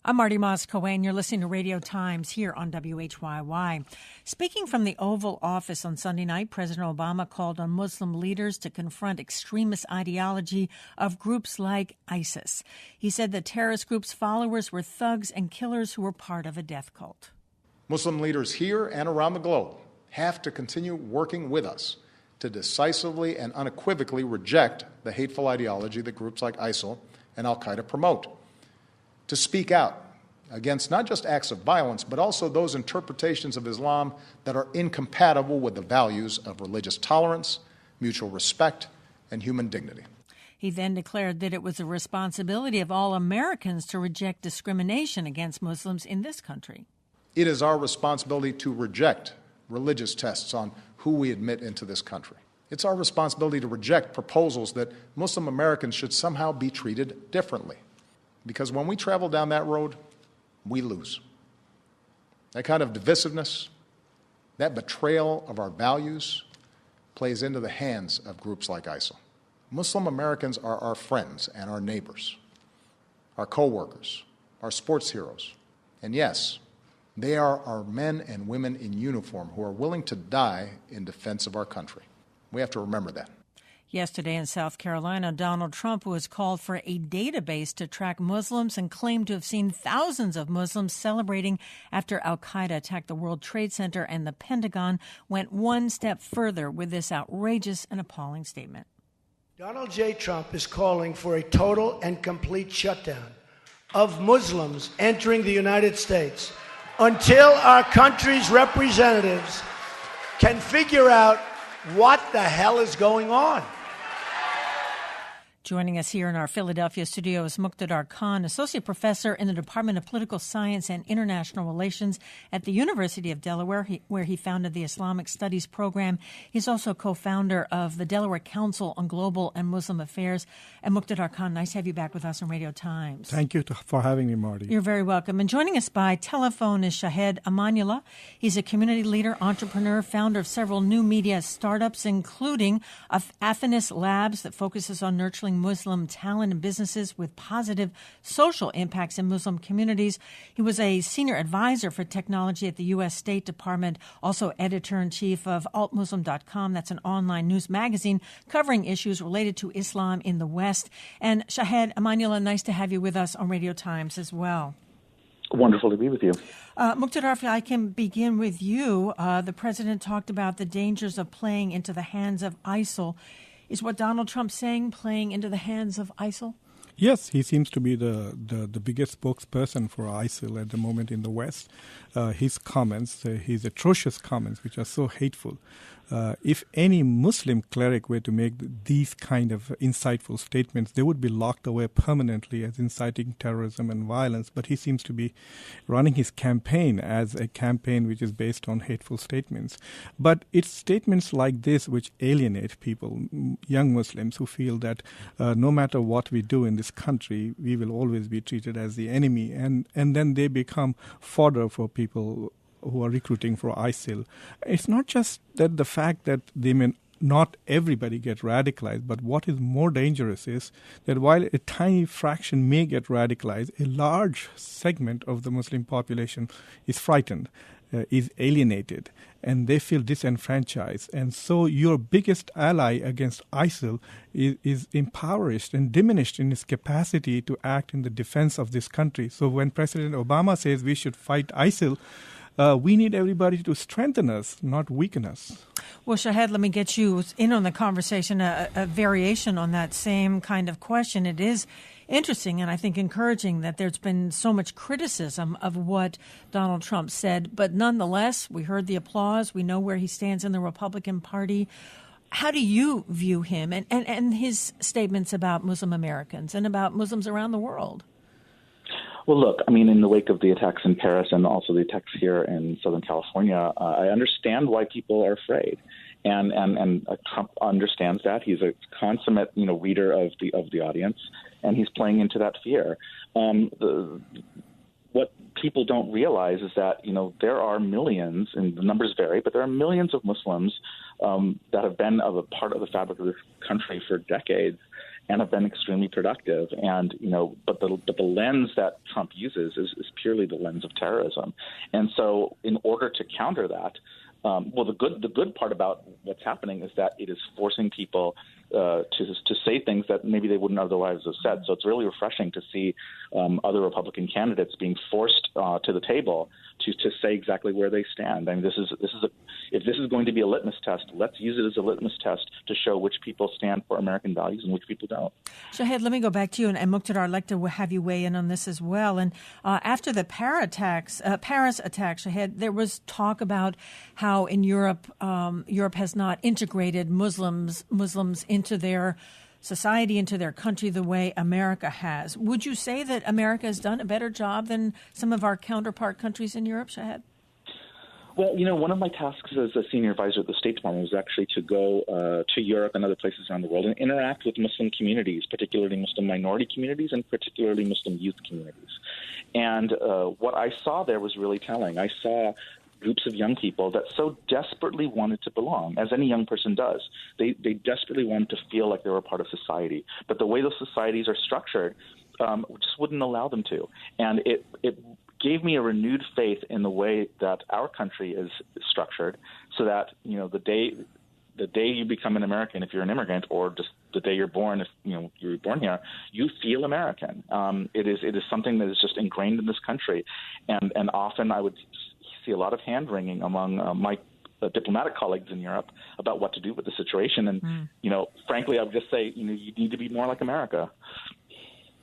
I'm Marty Coane. You're listening to Radio Times here on WHYY. Speaking from the Oval Office on Sunday night, President Obama called on Muslim leaders to confront extremist ideology of groups like ISIS. He said the terrorist group's followers were thugs and killers who were part of a death cult. Muslim leaders here and around the globe have to continue working with us to decisively and unequivocally reject the hateful ideology that groups like ISIL and al-Qaeda promote, to speak out against not just acts of violence, but also those interpretations of Islam that are incompatible with the values of religious tolerance, mutual respect, and human dignity. He then declared that it was the responsibility of all Americans to reject discrimination against Muslims in this country. It is our responsibility to reject religious tests on who we admit into this country. It's our responsibility to reject proposals that Muslim Americans should somehow be treated differently. Because when we travel down that road, we lose. That kind of divisiveness, that betrayal of our values, plays into the hands of groups like ISIL. Muslim Americans are our friends and our neighbors, our co-workers, our sports heroes. And yes, they are our men and women in uniform who are willing to die in defense of our country. We have to remember that. Yesterday in South Carolina, Donald Trump was called for a database to track Muslims and claimed to have seen thousands of Muslims celebrating after al-Qaeda attacked the World Trade Center, and the Pentagon went one step further with this outrageous and appalling statement. Donald J. Trump is calling for a total and complete shutdown of Muslims entering the United States until our country's representatives can figure out what the hell is going on. Joining us here in our Philadelphia studio is Muqtedar Coane, Associate Professor in the Department of Political Science and International Relations at the University of Delaware, where he founded the Islamic Studies program. He's also co-founder of the Delaware Council on Global and Muslim Affairs. And Muqtedar Coane, nice to have you back with us on Radio Times. Thank you for having me, Marty. You're very welcome. And joining us by telephone is Shahed Amanullah. He's a community leader, entrepreneur, founder of several new media startups, including Athanas Labs that focuses on nurturing Muslim talent and businesses with positive social impacts in Muslim communities. He was a senior advisor for technology at the U.S. State Department, also editor-in-chief of altmuslim.com. That's an online news magazine covering issues related to Islam in the West. And Shahed Amanullah, nice to have you with us on Radio Times as well. Wonderful to be with you. Muqtedar, if I can begin with you. The president talked about the dangers of playing into the hands of ISIL. Is what Donald Trump's saying playing into the hands of ISIL? Yes, he seems to be the biggest spokesperson for ISIL at the moment in the West. His comments, his atrocious comments, which are so hateful. If any Muslim cleric were to make these kind of insightful statements, they would be locked away permanently as inciting terrorism and violence. But he seems to be running his campaign as a campaign which is based on hateful statements. But it's statements like this which alienate people, young Muslims who feel that no matter what we do in this country, we will always be treated as the enemy. And then they become fodder for people who are recruiting for ISIL. It's not just that the fact that they may not everybody get radicalized, but what is more dangerous is that while a tiny fraction may get radicalized, a large segment of the Muslim population is frightened, is alienated, and they feel disenfranchised. And so your biggest ally against ISIL is impoverished and diminished in its capacity to act in the defense of this country. So when President Obama says we should fight ISIL, we need everybody to strengthen us, not weaken us. Well, Shahed, let me get you in on the conversation, a variation on that same kind of question. It is interesting and I think encouraging that there's been so much criticism of what Donald Trump said. But nonetheless, we heard the applause. We know where he stands in the Republican Party. How do you view him and his statements about Muslim Americans and about Muslims around the world? Well, look, I mean, in the wake of the attacks in Paris and also the attacks here in Southern California, I understand why people are afraid. And Trump understands that. He's a consummate, reader of the audience, and he's playing into that fear. What people don't realize is that, there are millions, and the numbers vary, but there are millions of Muslims that have been a part of the fabric of this country for decades. and have been extremely productive. And, but the lens that Trump uses is purely the lens of terrorism. And so in order to counter that, the good part about what's happening is that it is forcing people to say things that maybe they wouldn't otherwise have said. So it's really refreshing to see other Republican candidates being forced to the table to say exactly where they stand. I mean, if this is going to be a litmus test, let's use it as a litmus test to show which people stand for American values and which people don't. Shahed, let me go back to you, and Muqtedar, I'd like to have you weigh in on this as well. And after the Paris attacks, Shahed, there was talk about how in Europe, Europe has not integrated Muslims into their society, into their country the way America has. Would you say that America has done a better job than some of our counterpart countries in Europe, Shahed? Well, one of my tasks as a senior advisor at the State Department was actually to go to Europe and other places around the world and interact with Muslim communities, particularly Muslim minority communities and particularly Muslim youth communities. And what I saw there was really telling. I saw groups of young people that so desperately wanted to belong, as any young person does. They desperately wanted to feel like they were a part of society. But the way those societies are structured just wouldn't allow them to. And it gave me a renewed faith in the way that our country is structured, so that, the day you become an American, if you're an immigrant, or just the day you're born, if you're born here, you feel American. It is something that is just ingrained in this country, and often I would see a lot of hand-wringing among my diplomatic colleagues in Europe about what to do with the situation. And, frankly, I would just say, you need to be more like America.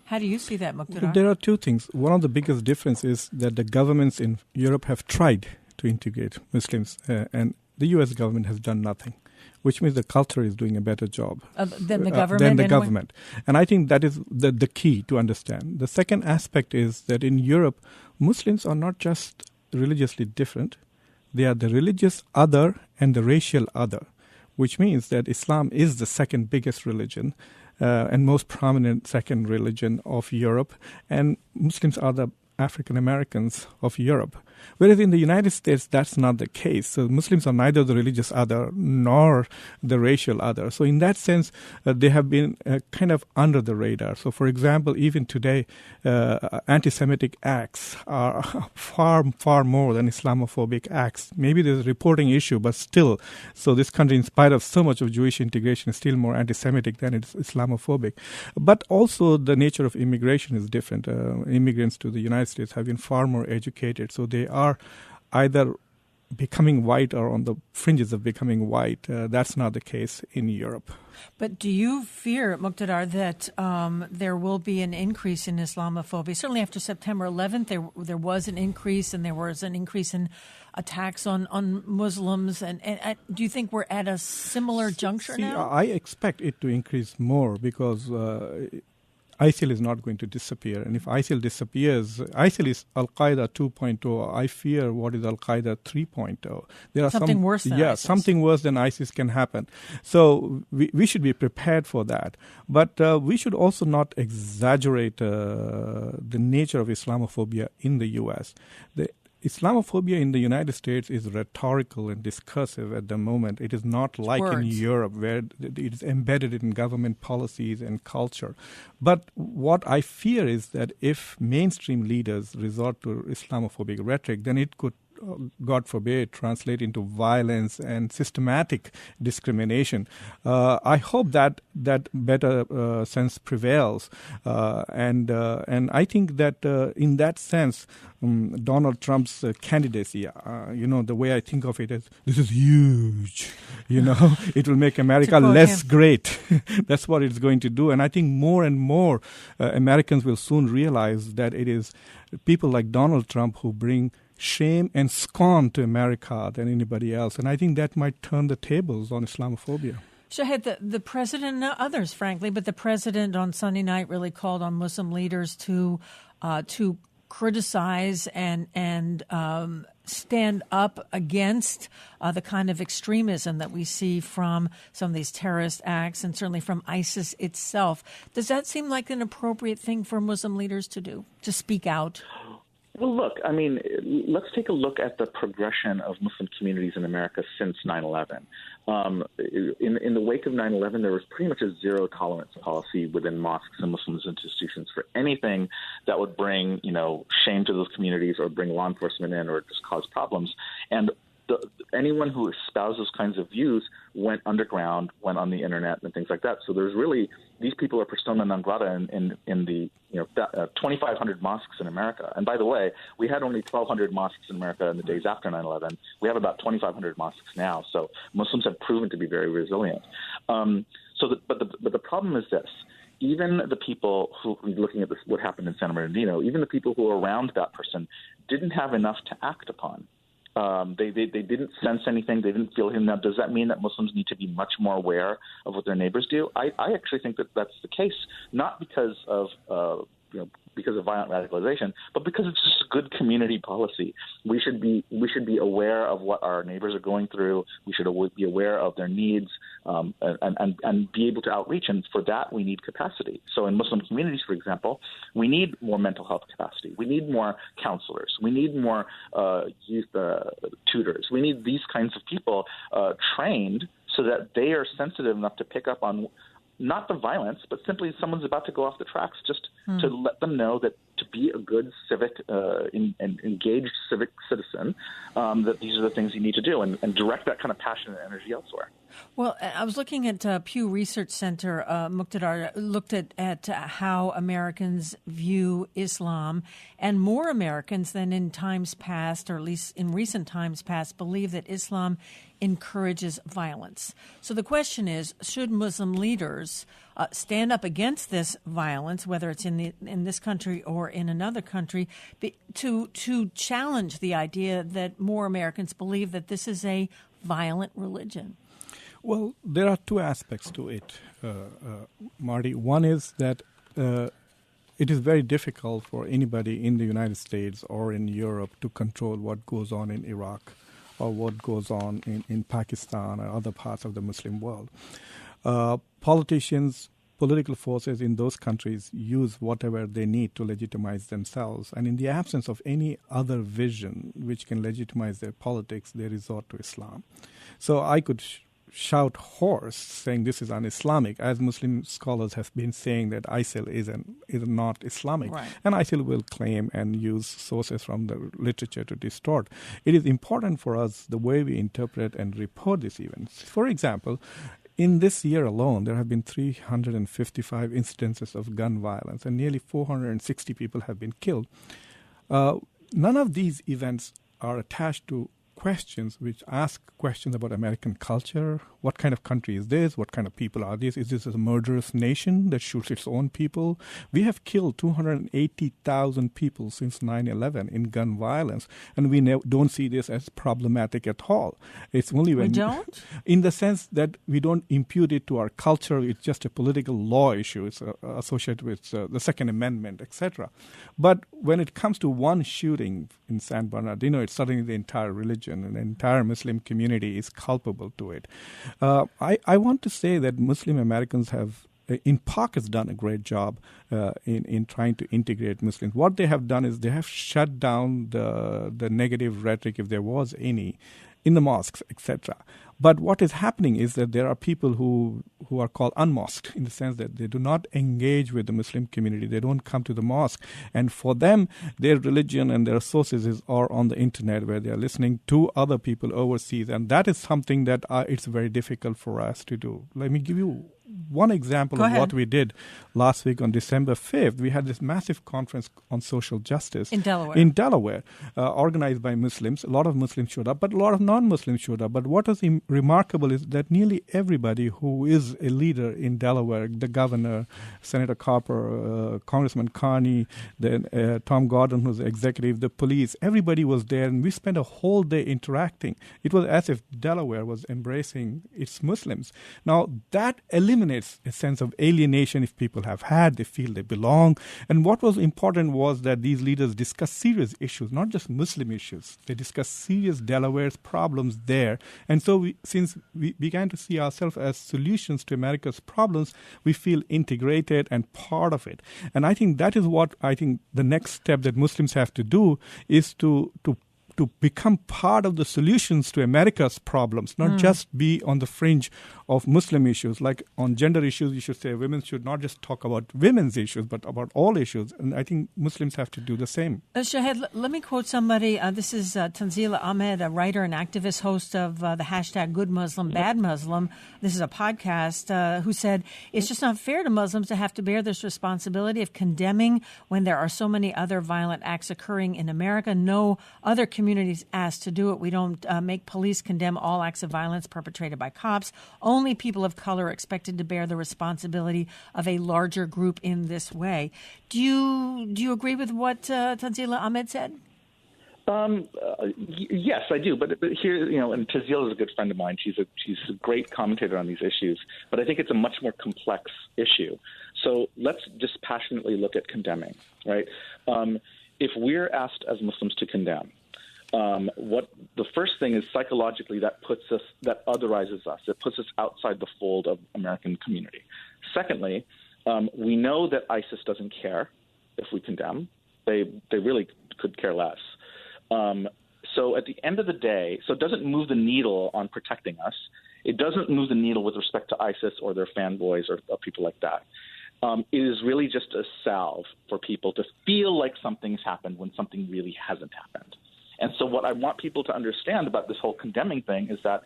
How do you see that, Muqtedar? There are two things. One of the biggest differences is that the governments in Europe have tried to integrate Muslims, and the U.S. government has done nothing, which means the culture is doing a better job than the government. And I think that is the key to understand. The second aspect is that in Europe, Muslims are not just religiously different. They are the religious other and the racial other, which means that Islam is the second biggest religion and most prominent second religion of Europe, and Muslims are the African Americans of Europe. Whereas in the United States, that's not the case. So Muslims are neither the religious other nor the racial other. So in that sense, they have been kind of under the radar. So for example, even today, anti-Semitic acts are far, far more than Islamophobic acts. Maybe there's a reporting issue, but still. So this country, in spite of so much of Jewish integration, is still more anti-Semitic than it's Islamophobic. But also the nature of immigration is different. Immigrants to the United States have been far more educated. So they are either becoming white or on the fringes of becoming white. That's not the case in Europe. But do you fear, Muqtedar, that there will be an increase in Islamophobia? Certainly after September 11th, there was an increase, and there was an increase in attacks on Muslims. And do you think we're at a similar juncture now? I expect it to increase more because ISIL is not going to disappear. And if ISIL disappears, ISIL is Al-Qaeda 2.0. I fear what is Al-Qaeda 3.0. There are something worse than ISIS. Something worse than ISIS can happen. So we should be prepared for that. But we should also not exaggerate the nature of Islamophobia in the U.S. The Islamophobia in the United States is rhetorical and discursive at the moment. It is not like in Europe, where it is embedded in government policies and culture. But what I fear is that if mainstream leaders resort to Islamophobic rhetoric, then it could, God forbid, translate into violence and systematic discrimination. I hope that better sense prevails, and I think that in that sense, Donald Trump's candidacy, the way I think of it is, this is huge. It will make America less great. That's what it's going to do, and I think more and more Americans will soon realize that it is people like Donald Trump who bring shame and scorn to America than anybody else. And I think that might turn the tables on Islamophobia. Shahed, the president, and others, frankly, but the president on Sunday night really called on Muslim leaders to criticize and stand up against the kind of extremism that we see from some of these terrorist acts and certainly from ISIS itself. Does that seem like an appropriate thing for Muslim leaders to do, to speak out? Well, look, I mean, let's take a look at the progression of Muslim communities in America since 9/11. In the wake of 9/11, there was pretty much a zero tolerance policy within mosques and Muslim institutions for anything that would bring, shame to those communities or bring law enforcement in or just cause problems. And anyone who espoused those kinds of views went underground, went on the internet and things like that. So there's really, these people are persona non grata in the 2,500 mosques in America. And by the way, we had only 1,200 mosques in America in the days after 9/11. We have about 2,500 mosques now. So Muslims have proven to be very resilient. But the problem is this. Even the people who, looking at this, what happened in San Bernardino, even the people who were around that person didn't have enough to act upon. They didn't sense anything. They didn't feel him. Now, does that mean that Muslims need to be much more aware of what their neighbors do? I actually think that that's the case, not because of violent radicalization, but because it's just good community policy. We should be aware of what our neighbors are going through. We should be aware of their needs and be able to outreach. And for that, we need capacity. So in Muslim communities, for example, we need more mental health capacity. We need more counselors. We need more youth tutors. We need these kinds of people trained so that they are sensitive enough to pick up on not the violence, but simply someone's about to go off the tracks, just to let them know that to be a good civic and engaged civic citizen, that these are the things you need to do and direct that kind of passion and energy elsewhere. Well, I was looking at Pew Research Center, Muqtedar looked at how Americans view Islam, and more Americans than in times past, or at least in recent times past, believe that Islam encourages violence. So the question is, should Muslim leaders stand up against this violence, whether it's in this country or in another country, to challenge the idea that more Americans believe that this is a violent religion? Well, there are two aspects to it, Marty. One is that it is very difficult for anybody in the United States or in Europe to control what goes on in Iraq or what goes on in Pakistan or other parts of the Muslim world. Politicians, political forces in those countries use whatever they need to legitimize themselves. And in the absence of any other vision which can legitimize their politics, they resort to Islam. So I could shout hoarse saying this is un-Islamic, as Muslim scholars have been saying that ISIL is not Islamic. Right. And ISIL will claim and use sources from the literature to distort. It is important for us the way we interpret and report these events. For example, in this year alone, there have been 355 incidences of gun violence and nearly 460 people have been killed. None of these events are attached to questions which ask questions about American culture. What kind of country is this? What kind of people are these? Is this a murderous nation that shoots its own people? We have killed 280,000 people since 9/11 in gun violence, and we don't see this as problematic at all. It's only when we don't? In the sense that we don't impute it to our culture. It's just a political law issue. It's associated with the Second Amendment, etc. But when it comes to one shooting in San Bernardino, it's suddenly the entire religion and the entire Muslim community is culpable to it. I want to say that Muslim Americans have, in pockets, done a great job in trying to integrate Muslims. What they have done is they have shut down the negative rhetoric, if there was any, in the mosques, etc. But what is happening is that there are people who are called unmosqued, in the sense that they do not engage with the Muslim community. They don't come to the mosque. And for them, their religion and their sources are on the internet, where they are listening to other people overseas. And that is something that it's very difficult for us to do. Let me give you one example of what we did last week on December 5th. We had this massive conference on social justice in Delaware, organized by Muslims. A lot of Muslims showed up, but a lot of non-Muslims showed up. But what was remarkable is that nearly everybody who is a leader in Delaware, the governor, Senator Carper, Congressman Coane, then Tom Gordon, who's the executive, the police, everybody was there, and we spent a whole day interacting. It was as if Delaware was embracing its Muslims. Now, that eliminates a sense of alienation if people have had. They feel they belong. And what was important was that these leaders discussed serious issues, not just Muslim issues. They discussed serious Delaware's problems there. And so since we began to see ourselves as solutions to America's problems, we feel integrated and part of it. And I think that is what I think the next step that Muslims have to do is to become part of the solutions to America's problems, not just be on the fringe of Muslim issues. Like on gender issues, you should say women should not just talk about women's issues, but about all issues. And I think Muslims have to do the same. Shahed, let me quote somebody. This is Tanzila Ahmed, a writer and activist, host of the hashtag Good Muslim, Bad Muslim. This is a podcast, who said, it's just not fair to Muslims to have to bear this responsibility of condemning when there are so many other violent acts occurring in America. No other communities asked to do it. We don't make police condemn all acts of violence perpetrated by cops. Only people of color are expected to bear the responsibility of a larger group in this way. Do you agree with what Tanzila Ahmed said? Yes, I do. But here, and Tanzila is a good friend of mine. She's a great commentator on these issues. But I think it's a much more complex issue. So let's just passionately look at condemning, right? If we're asked as Muslims to condemn, what the first thing is psychologically that otherizes us. It puts us outside the fold of American community. Secondly, we know that ISIS doesn't care if we condemn. They really could care less. So at the end of the day, so it doesn't move the needle on protecting us. It doesn't move the needle with respect to ISIS or their fanboys or people like that. It is really just a salve for people to feel like something's happened when something really hasn't happened. And so what I want people to understand about this whole condemning thing is that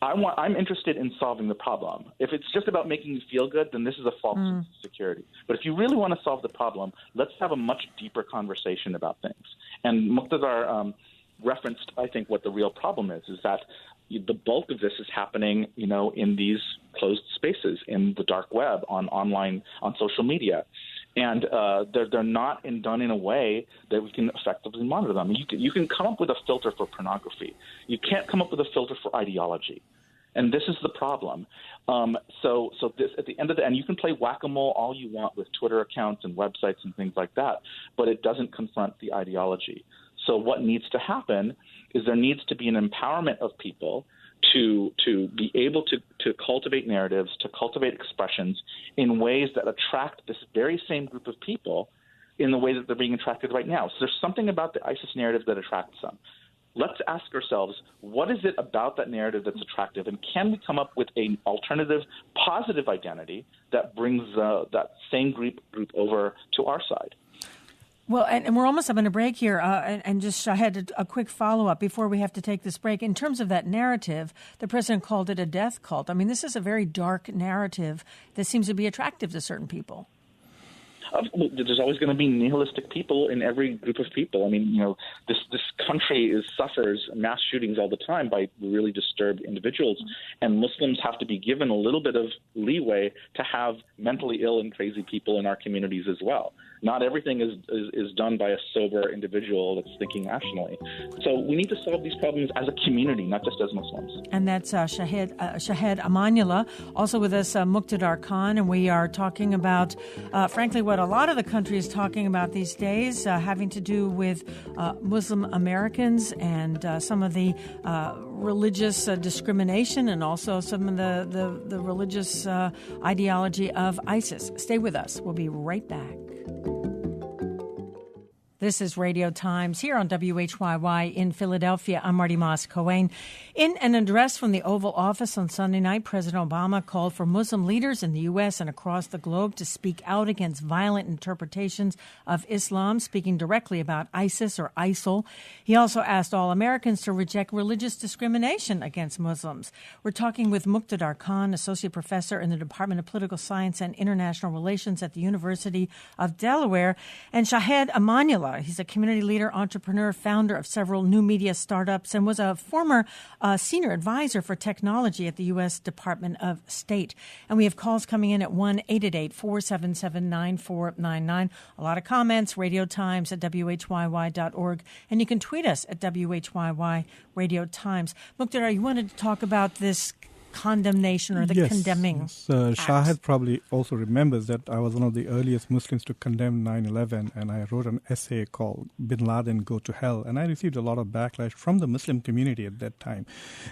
I'm interested in solving the problem. If it's just about making you feel good, then this is a false sense of security. But if you really want to solve the problem, let's have a much deeper conversation about things. And Muqtedar referenced, I think, what the real problem is that the bulk of this is happening, in these closed spaces, in the dark web, online, on social media. And they're not done in a way that we can effectively monitor them. You can come up with a filter for pornography. You can't come up with a filter for ideology. And this is the problem. So this, at the end of the end, you can play whack-a-mole all you want with Twitter accounts and websites and things like that, but it doesn't confront the ideology. So what needs to happen is there needs to be an empowerment of people to be able to cultivate narratives, to cultivate expressions in ways that attract this very same group of people in the way that they're being attracted right now. So there's something about the ISIS narrative that attracts them. Let's ask ourselves, what is it about that narrative that's attractive, and can we come up with an alternative, positive identity that brings that same group over to our side? Well, and we're almost up on a break here, and just I had a quick follow-up before we have to take this break. In terms of that narrative, the president called it a death cult. I mean, this is a very dark narrative that seems to be attractive to certain people. There's always going to be nihilistic people in every group of people. I mean, this country suffers mass shootings all the time by really disturbed individuals, and Muslims have to be given a little bit of leeway to have mentally ill and crazy people in our communities as well. Not everything is done by a sober individual that's thinking rationally. So we need to solve these problems as a community, not just as Muslims. And that's Shahed Amanullah. Also with us, Muqtedar Coane, and we are talking about, frankly, what a lot of the country is talking about these days, having to do with Muslim Americans and some of the religious discrimination and also some of the religious ideology of ISIS. Stay with us. We'll be right back. This is Radio Times here on WHYY in Philadelphia. I'm Marty Coane. In an address from the Oval Office on Sunday night, President Obama called for Muslim leaders in the U.S. and across the globe to speak out against violent interpretations of Islam, speaking directly about ISIS or ISIL. He also asked all Americans to reject religious discrimination against Muslims. We're talking with Muqtedar Coane, Associate Professor in the Department of Political Science and International Relations at the University of Delaware, and Shahed Amanullah. He's a community leader, entrepreneur, founder of several new media startups, and was a former senior advisor for technology at the U.S. Department of State. And we have calls coming in at 1-888-477-9499. A lot of comments, Radio Times at WHYY.org. And you can tweet us at WHYY Radio Times. Muqtedar, you wanted to talk about this condemnation or the condemning acts. Shahid probably also remembers that I was one of the earliest Muslims to condemn 9/11, and I wrote an essay called Bin Laden Go to Hell, and I received a lot of backlash from the Muslim community at that time.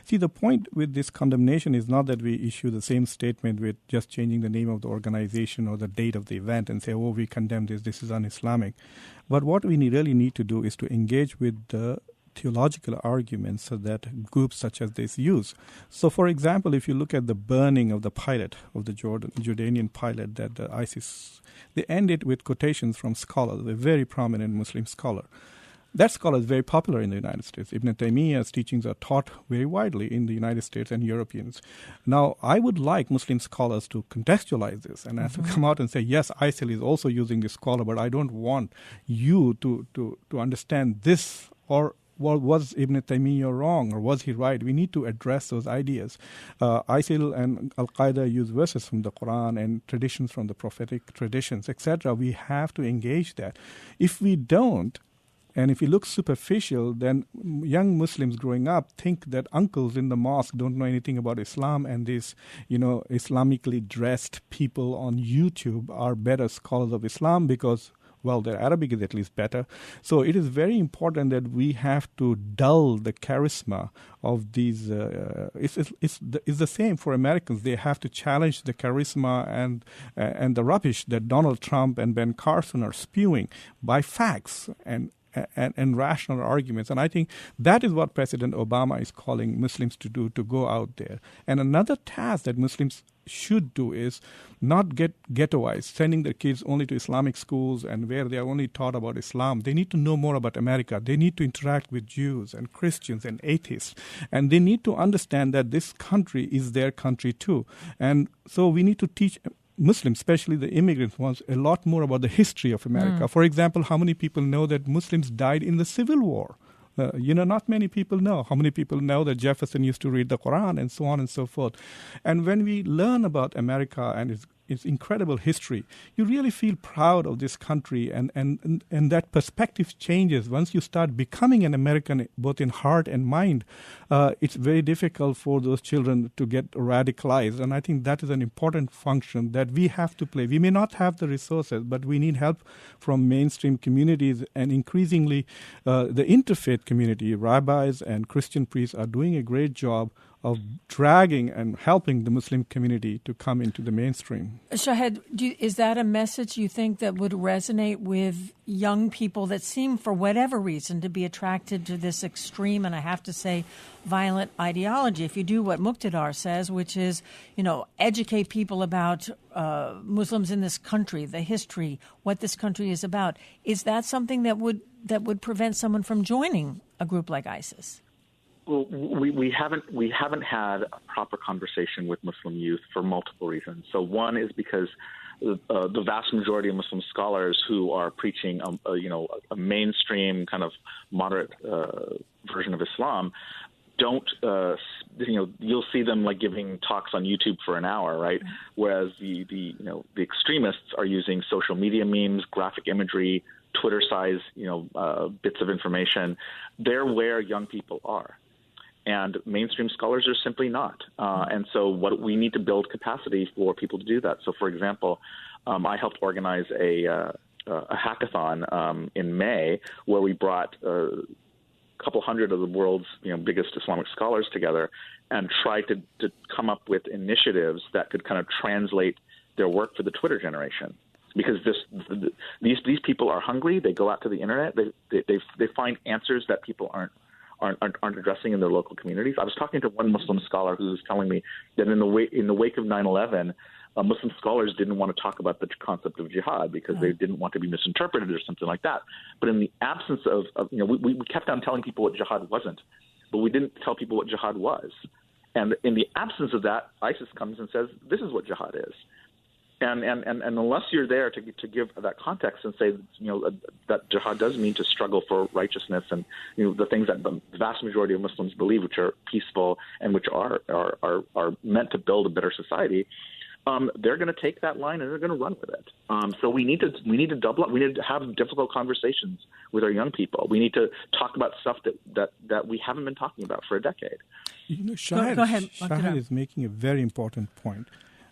See, the point with this condemnation is not that we issue the same statement with just changing the name of the organization or the date of the event and say, oh, we condemn this is un-Islamic. But what we really need to do is to engage with the theological arguments that groups such as this use. So, for example, if you look at the burning of the pilot, of the Jordanian pilot that the ISIS, they end it with quotations from scholars, a very prominent Muslim scholar. That scholar is very popular in the United States. Ibn Taymiyyah's teachings are taught very widely in the United States and Europeans. Now, I would like Muslim scholars to contextualize this and to come out and say, yes, ISIL is also using this scholar, but I don't want you to understand this, or was Ibn Taymiyyah wrong, or was he right? We need to address those ideas. ISIL and Al-Qaeda use verses from the Quran and traditions from the prophetic traditions, etc. We have to engage that. If we don't, and if you look superficial, then young Muslims growing up think that uncles in the mosque don't know anything about Islam, and these, Islamically dressed people on YouTube are better scholars of Islam because, well, their Arabic is at least better. So it is very important that we have to dull the charisma of these. It's the same for Americans. They have to challenge the charisma and the rubbish that Donald Trump and Ben Carson are spewing by facts and rational arguments. And I think that is what President Obama is calling Muslims to do, to go out there. And another task that Muslims should do is not get ghettoized, sending their kids only to Islamic schools and where they are only taught about Islam. They need to know more about America. They need to interact with Jews and Christians and atheists. And they need to understand that this country is their country too. And so we need to teach Muslims, especially the immigrant ones, a lot more about the history of America. For example, how many people know that Muslims died in the Civil War? Not many people know. How many people know that Jefferson used to read the Quran and so on and so forth? And when we learn about America and its incredible history, you really feel proud of this country, and that perspective changes. Once you start becoming an American, both in heart and mind, it's very difficult for those children to get radicalized. And I think that is an important function that we have to play. We may not have the resources, but we need help from mainstream communities, and increasingly the interfaith community, rabbis and Christian priests are doing a great job of dragging and helping the Muslim community to come into the mainstream. Shahid, is that a message you think that would resonate with young people that seem, for whatever reason, to be attracted to this extreme, and I have to say, violent ideology? If you do what Muqtedar says, which is, educate people about Muslims in this country, the history, what this country is about, is that something that would prevent someone from joining a group like ISIS? Well, we haven't had a proper conversation with Muslim youth for multiple reasons. So one is because the vast majority of Muslim scholars who are preaching a mainstream kind of moderate version of Islam don't you'll see them like giving talks on YouTube for an hour, right? Whereas the extremists are using social media memes, graphic imagery, Twitter size bits of information. They're where young people are. And mainstream scholars are simply not. And so we need to build capacity for people to do that. So, for example, I helped organize a hackathon in May where we brought a couple hundred of the world's biggest Islamic scholars together and tried to come up with initiatives that could kind of translate their work for the Twitter generation. Because these people are hungry. They go out to the internet. They find answers that people aren't addressing in their local communities. I was talking to one Muslim scholar who was telling me that in the wake of 9/11, Muslim scholars didn't want to talk about the concept of jihad because they didn't want to be misinterpreted or something like that. But in the absence of we kept on telling people what jihad wasn't, but we didn't tell people what jihad was. And in the absence of that, ISIS comes and says, this is what jihad is. And unless you're there to give that context and say, that jihad does mean to struggle for righteousness and, the things that the vast majority of Muslims believe, which are peaceful and which are meant to build a better society, they're going to take that line and they're going to run with it. So we need to double up. We need to have difficult conversations with our young people. We need to talk about stuff that we haven't been talking about for a decade. Shahid, go ahead. Shahid is making a very important point.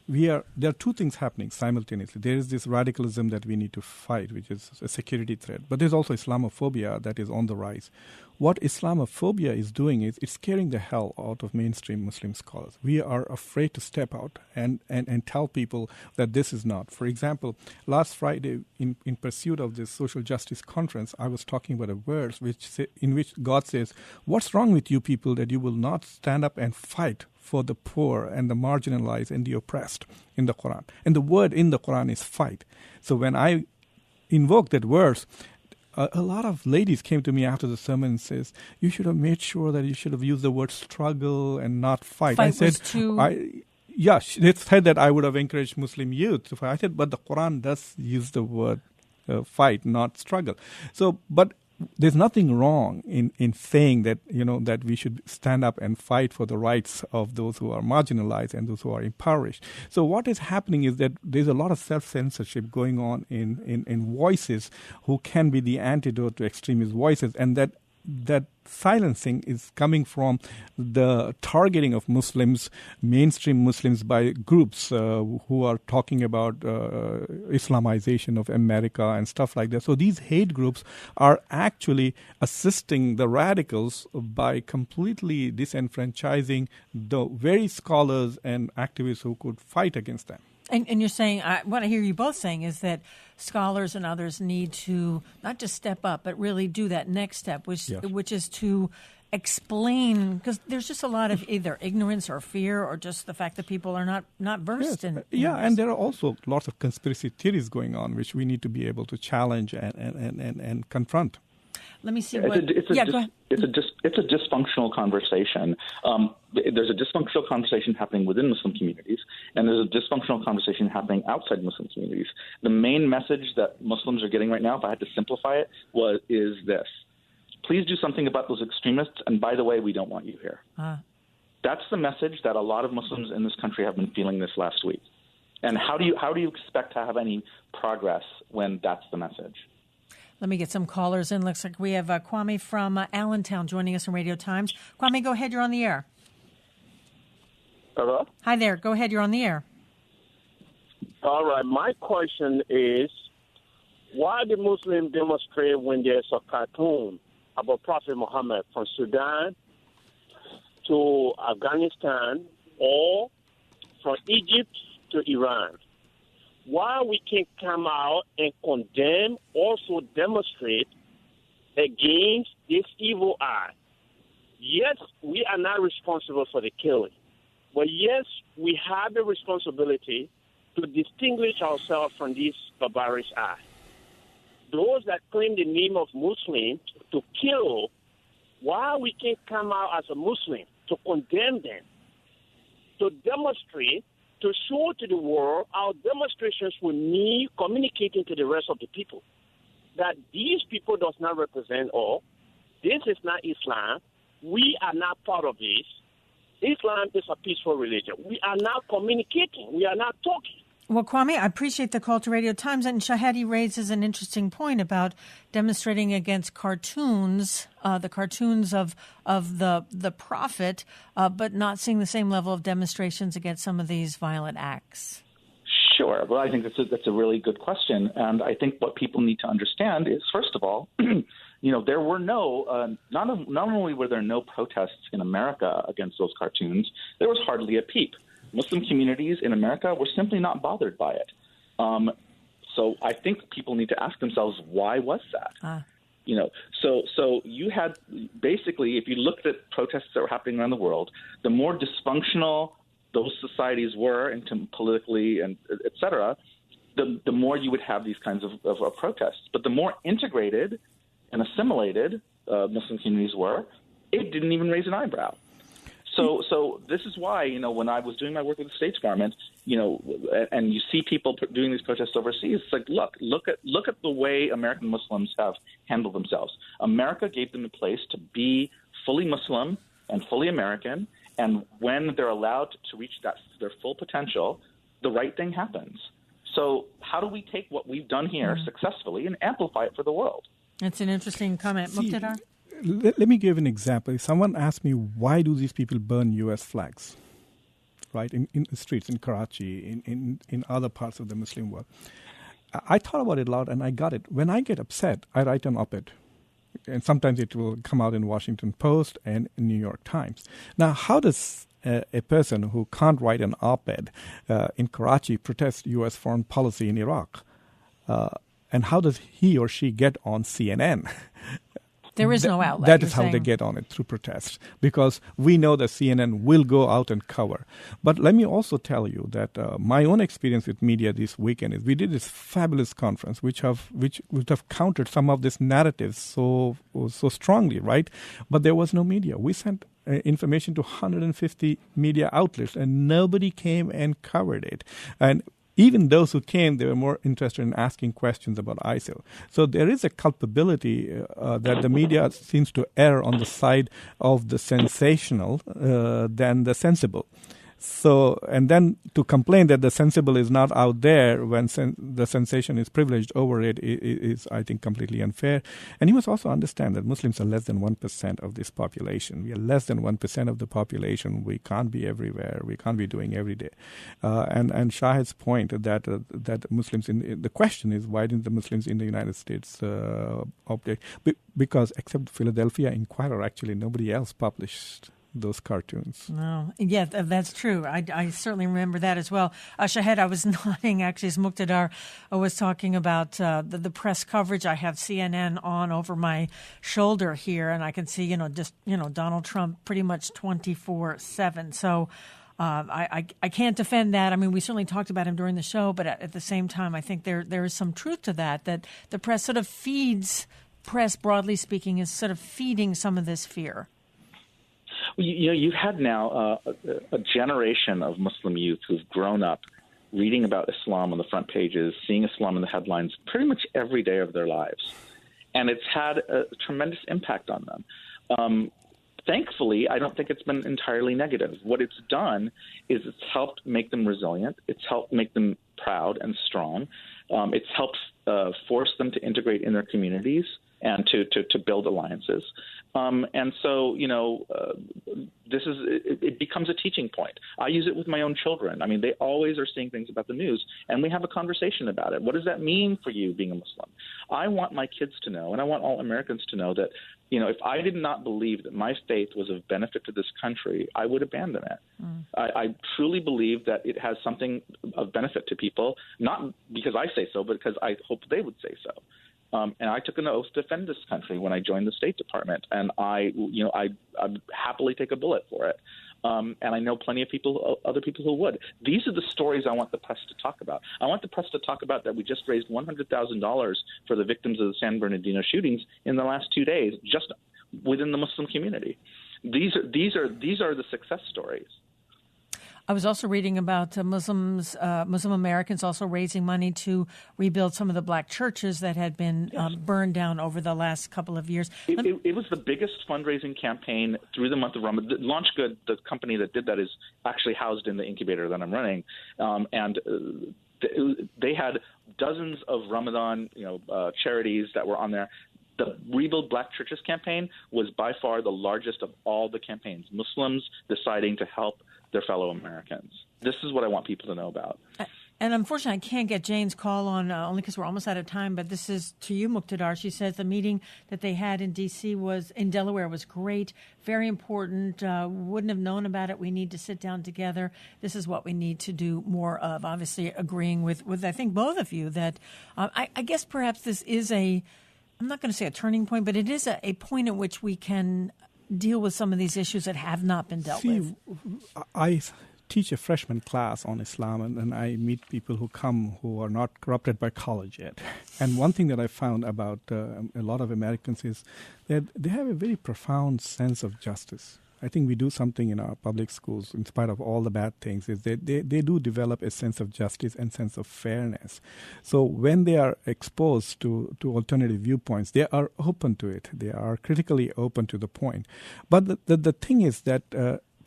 There are two things happening simultaneously. There is this radicalism that we need to fight, which is a security threat. But there's also Islamophobia that is on the rise. What Islamophobia is doing is it's scaring the hell out of mainstream Muslim scholars. We are afraid to step out and tell people that this is not. For example, last Friday, in pursuit of this social justice conference, I was talking about a verse in which God says, "What's wrong with you people that you will not stand up and fight for the poor and the marginalized and the oppressed," in the Quran? And the word in the Quran is fight. So when I invoke that verse, a lot of ladies came to me after the sermon and says, "You should have made sure that you should have used the word struggle and not fight." I said, they said that I would have encouraged Muslim youth to fight. I said, but the Quran does use the word fight, not struggle. So, but there's nothing wrong in saying that, that we should stand up and fight for the rights of those who are marginalized and those who are impoverished. So what is happening is that there's a lot of self-censorship going on in voices who can be the antidote to extremist voices, and that silencing is coming from the targeting of Muslims, mainstream Muslims, by groups who are talking about Islamization of America and stuff like that. So these hate groups are actually assisting the radicals by completely disenfranchising the very scholars and activists who could fight against them. And you're saying, what I hear you both saying is that scholars and others need to not just step up, but really do that next step, which is to explain, because there's just a lot of either ignorance or fear or just the fact that people are not versed in this. And there are also lots of conspiracy theories going on, which we need to be able to challenge and confront. Let me see go ahead. It's a dysfunctional conversation. There's a dysfunctional conversation happening within Muslim communities, and there's a dysfunctional conversation happening outside Muslim communities. The main message that Muslims are getting right now, if I had to simplify it, is this: please do something about those extremists, and by the way, we don't want you here. That's the message that a lot of Muslims in this country have been feeling this last week. And how do you expect to have any progress when that's the message? Let me get some callers in. Looks like we have Coane from Allentown joining us on Radio Times. Coane, go ahead. You're on the air. Hello? Hi there. Go ahead. You're on the air. All right. My question is, why do Muslims demonstrate when there's a cartoon about Prophet Muhammad from Sudan to Afghanistan or from Egypt to Iran? Why we can't come out and condemn, also demonstrate against this evil eye? Yes, we are not responsible for the killing, but yes, we have the responsibility to distinguish ourselves from this barbarous eye. Those that claim the name of Muslim to kill, why we can't come out as a Muslim to condemn them, to demonstrate, to show to the world our demonstrations with me communicating to the rest of the people that these people does not represent all. This is not Islam. We are not part of this. Islam is a peaceful religion. We are not communicating. We are not talking. Well, Coane, I appreciate the call to Radio Times, and Shahedi raises an interesting point about demonstrating against cartoons, the cartoons of the prophet, but not seeing the same level of demonstrations against some of these violent acts. Sure. Well, I think that's a really good question, and I think what people need to understand is, first of all, there were not only were there no protests in America against those cartoons, there was hardly a peep. Muslim communities in America were simply not bothered by it. So I think people need to ask themselves, why was that? So you had basically, if you looked at protests that were happening around the world, the more dysfunctional those societies were, politically and et cetera, the more you would have these kinds of protests. But the more integrated and assimilated Muslim communities were, it didn't even raise an eyebrow. So this is why, when I was doing my work with the State Department, and you see people doing these protests overseas, it's like, look at the way American Muslims have handled themselves. America gave them a place to be fully Muslim and fully American, and when they're allowed to reach their full potential, the right thing happens. So how do we take what we've done here successfully and amplify it for the world? That's an interesting comment. Muqtedar? Let me give an example. If someone asked me, why do these people burn U.S. flags, right, in the streets, in Karachi, in other parts of the Muslim world, I thought about it a lot, and I got it. When I get upset, I write an op-ed. And sometimes it will come out in Washington Post and New York Times. Now, how does a person who can't write an op-ed in Karachi protest U.S. foreign policy in Iraq? And how does he or she get on CNN? There is no outlet. That is how they get on it, through protests, because we know that CNN will go out and cover. But let me also tell you that my own experience with media this weekend is we did this fabulous conference, which would have countered some of this narratives so strongly, right? But there was no media. We sent information to 150 media outlets, and nobody came and covered it. And even those who came, they were more interested in asking questions about ISIL. So there is a culpability that the media seems to err on the side of the sensational than the sensible. So, and then to complain that the sensible is not out there when the sensation is privileged over it is, I think, completely unfair. And you must also understand that Muslims are less than 1% of this population. We are less than 1% of the population. We can't be everywhere. We can't be doing every day. And Shahid's point that Muslims the question is, why didn't the Muslims in the United States operate? Because except Philadelphia Inquirer, actually nobody else published those cartoons. No, yeah, that's true. I certainly remember that as well. Shahed, I was nodding actually as Muqtedar was talking about the press coverage. I have CNN on over my shoulder here, and I can see, Donald Trump pretty much 24/7. So I can't defend that. I mean, we certainly talked about him during the show, but at the same time, I think there is some truth to that the press sort of feeds, press broadly speaking, is sort of feeding some of this fear. You've had now a generation of Muslim youth who've grown up reading about Islam on the front pages, seeing Islam in the headlines pretty much every day of their lives. And it's had a tremendous impact on them. Thankfully, I don't think it's been entirely negative. What it's done is it's helped make them resilient. It's helped make them proud and strong. It's helped force them to integrate in their communities and to build alliances. And so, it becomes a teaching point. I use it with my own children. I mean, they always are seeing things about the news, and we have a conversation about it. What does that mean for you being a Muslim? I want my kids to know, and I want all Americans to know that, if I did not believe that my faith was of benefit to this country, I would abandon it. I truly believe that it has something of benefit to people, not because I say so, but because I hope they would say so. And I took an oath to defend this country when I joined the State Department, and I'd happily take a bullet for it. And I know plenty of other people who would. These are the stories I want the press to talk about. I want the press to talk about that we just raised $100,000 for the victims of the San Bernardino shootings in the last 2 days, just within the Muslim community. These are the success stories. I was also reading about Muslim Americans also raising money to rebuild some of the black churches that had been burned down over the last couple of years. It was the biggest fundraising campaign through the month of Ramadan. Launch Good, the company that did that, is actually housed in the incubator that I'm running, and they had dozens of Ramadan charities that were on there. The Rebuild Black Churches campaign was by far the largest of all the campaigns. Muslims deciding to help their fellow Americans. This is what I want people to know about. And unfortunately, I can't get Jane's call on only because we're almost out of time. But this is to you, Muqtedar. She says the meeting that they had in D.C. in Delaware was great, very important. Wouldn't have known about it. We need to sit down together. This is what we need to do more of. Obviously, agreeing with I think both of you that I guess perhaps this is I'm not going to say a turning point, but it is a point at which we can deal with some of these issues that have not been dealt with. I teach a freshman class on Islam, and I meet people who are not corrupted by college yet. And one thing that I found about a lot of Americans is that they have a very profound sense of justice. I think we do something in our public schools, in spite of all the bad things, is that they do develop a sense of justice and sense of fairness. So when they are exposed to alternative viewpoints, they are open to it. They are critically open to the point. But the thing is that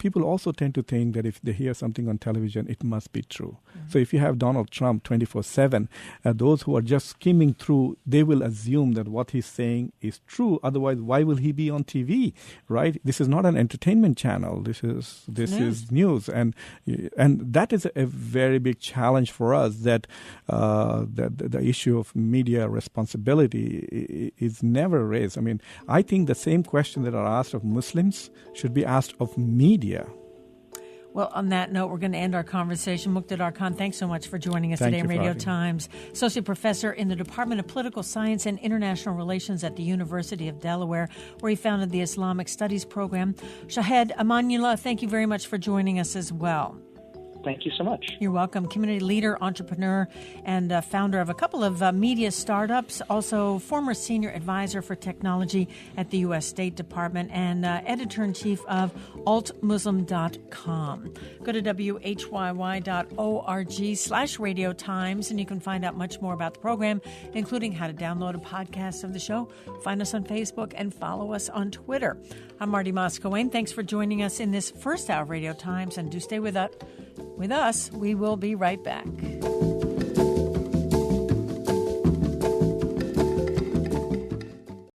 people also tend to think that if they hear something on television, it must be true. So if you have Donald Trump 24/7, those who are just skimming through, they will assume that what he's saying is true. Otherwise, why will he be on TV, right? This is not an entertainment channel. This is news, and that is a very big challenge for us. That the issue of media responsibility is never raised. I mean, I think the same question that are asked of Muslims should be asked of media. Well, on that note, we're going to end our conversation. Muqtedar Coane, thanks so much for joining us today on Radio Times. Associate Professor in the Department of Political Science and International Relations at the University of Delaware, where he founded the Islamic Studies program. Shahed Amanullah, thank you very much for joining us as well. Thank you so much. You're welcome. Community leader, entrepreneur, and founder of a couple of media startups, also former senior advisor for technology at the U.S. State Department, and editor-in-chief of altmuslim.com. Go to whyy.org/Radio Times, and you can find out much more about the program, including how to download a podcast of the show, find us on Facebook, and follow us on Twitter. I'm Marty Coane. Thanks for joining us in this first hour of Radio Times, and do stay with us. We will be right back.